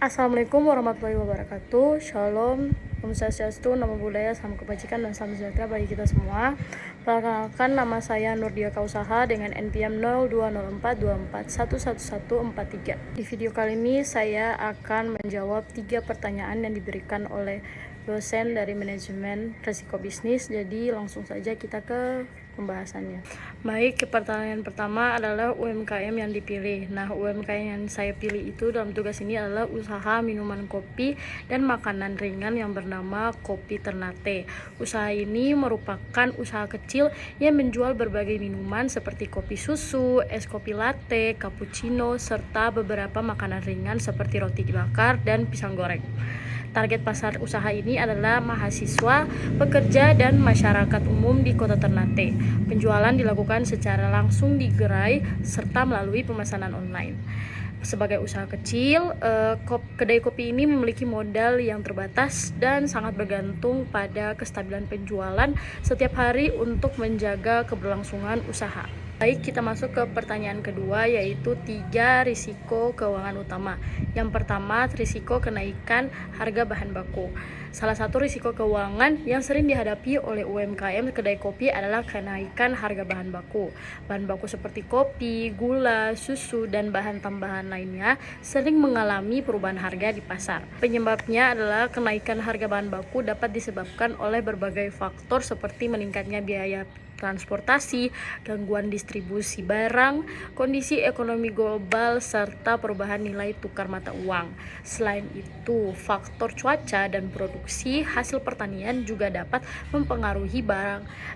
Assalamualaikum warahmatullahi wabarakatuh. Shalom, Om Swastiastu, Namo Buddhaya, Salam Kebajikan dan Salam Sejahtera bagi kita semua. Perkenalkan, nama saya Nurdia Kausaha dengan NPM 020424111143. Di video kali ini saya akan menjawab 3 pertanyaan yang diberikan oleh dosen dari manajemen risiko bisnis. Jadi langsung saja kita ke pembahasannya. Baik, pertanyaan pertama adalah UMKM yang dipilih. Nah, UMKM yang saya pilih itu dalam tugas ini adalah usaha minuman kopi dan makanan ringan yang bernama Kopi Ternate. Usaha ini merupakan usaha kecil yang menjual berbagai minuman seperti kopi susu, es kopi latte, cappuccino, serta beberapa makanan ringan seperti roti bakar dan pisang goreng. Target pasar usaha ini adalah mahasiswa, pekerja, dan masyarakat umum di Kota Ternate. Penjualan dilakukan secara langsung di gerai serta melalui pemesanan online. Sebagai usaha kecil, kedai kopi ini memiliki modal yang terbatas dan sangat bergantung pada kestabilan penjualan setiap hari untuk menjaga keberlangsungan usaha. Baik, kita masuk ke pertanyaan kedua, yaitu 3 risiko keuangan utama. Yang pertama, risiko kenaikan harga bahan baku. Salah satu risiko keuangan yang sering dihadapi oleh UMKM kedai kopi adalah kenaikan harga bahan baku. Bahan baku seperti kopi, gula, susu, dan bahan tambahan lainnya sering mengalami perubahan harga di pasar. Penyebabnya adalah kenaikan harga bahan baku dapat disebabkan oleh berbagai faktor seperti meningkatnya biaya transportasi, gangguan distribusi barang, kondisi ekonomi global, serta perubahan nilai tukar mata uang. Selain itu, faktor cuaca dan produksi hasil pertanian juga dapat mempengaruhi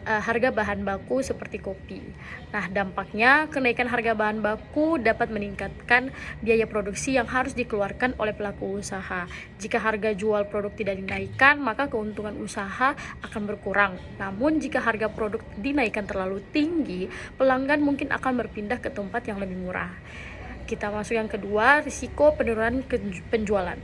harga bahan baku seperti kopi. Nah, dampaknya kenaikan harga bahan baku dapat meningkatkan biaya produksi yang harus dikeluarkan oleh pelaku usaha. Jika harga jual produk tidak dinaikkan, maka keuntungan usaha akan berkurang. Namun, jika harga produk dinaikkan terlalu tinggi, pelanggan mungkin akan berpindah ke tempat yang lebih murah. Kita masuk yang kedua, risiko penurunan penjualan.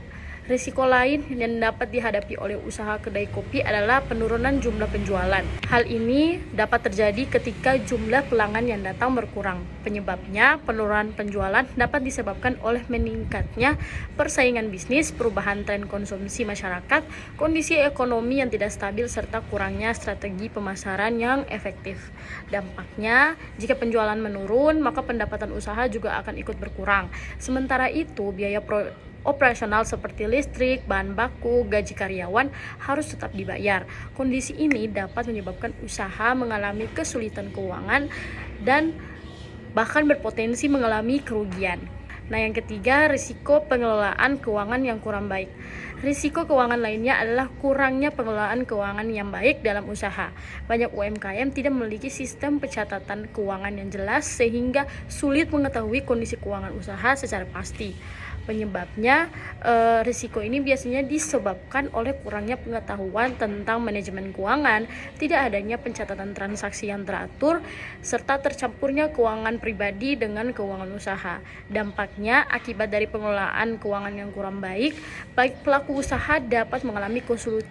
Risiko lain yang dapat dihadapi oleh usaha kedai kopi adalah penurunan jumlah penjualan. Hal ini dapat terjadi ketika jumlah pelanggan yang datang berkurang. Penyebabnya, penurunan penjualan dapat disebabkan oleh meningkatnya persaingan bisnis, perubahan tren konsumsi masyarakat, kondisi ekonomi yang tidak stabil, serta kurangnya strategi pemasaran yang efektif. Dampaknya, jika penjualan menurun, maka pendapatan usaha juga akan ikut berkurang. Sementara itu, biaya operasional seperti listrik, bahan baku, gaji karyawan harus tetap dibayar. Kondisi ini dapat menyebabkan usaha mengalami kesulitan keuangan dan bahkan berpotensi mengalami kerugian. Nah, yang ketiga, risiko pengelolaan keuangan yang kurang baik. Risiko keuangan lainnya adalah kurangnya pengelolaan keuangan yang baik dalam usaha. Banyak UMKM tidak memiliki sistem pencatatan keuangan yang jelas sehingga sulit mengetahui kondisi keuangan usaha secara pasti. Penyebabnya, risiko ini biasanya disebabkan oleh kurangnya pengetahuan tentang manajemen keuangan, tidak adanya pencatatan transaksi yang teratur, serta tercampurnya keuangan pribadi dengan keuangan usaha. Dampaknya, akibat dari pengelolaan keuangan yang kurang baik pelaku usaha dapat mengalami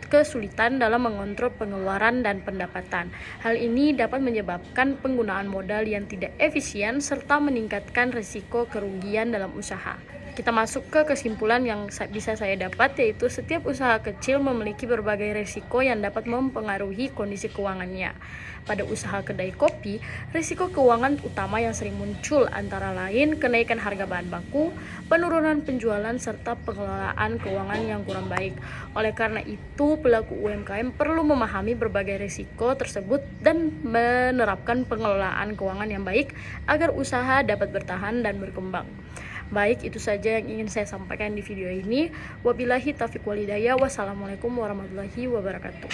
kesulitan dalam mengontrol pengeluaran dan pendapatan. Hal ini dapat menyebabkan penggunaan modal yang tidak efisien serta meningkatkan risiko kerugian dalam usaha. Kita masuk ke kesimpulan yang bisa saya dapat, yaitu setiap usaha kecil memiliki berbagai risiko yang dapat mempengaruhi kondisi keuangannya. Pada usaha kedai kopi, risiko keuangan utama yang sering muncul antara lain kenaikan harga bahan baku, penurunan penjualan, serta pengelolaan keuangan yang kurang baik. Oleh karena itu, pelaku UMKM perlu memahami berbagai risiko tersebut dan menerapkan pengelolaan keuangan yang baik agar usaha dapat bertahan dan berkembang. Baik, itu saja yang ingin saya sampaikan di video ini. Wabillahi taufiq wal hidayah. Wassalamualaikum warahmatullahi wabarakatuh.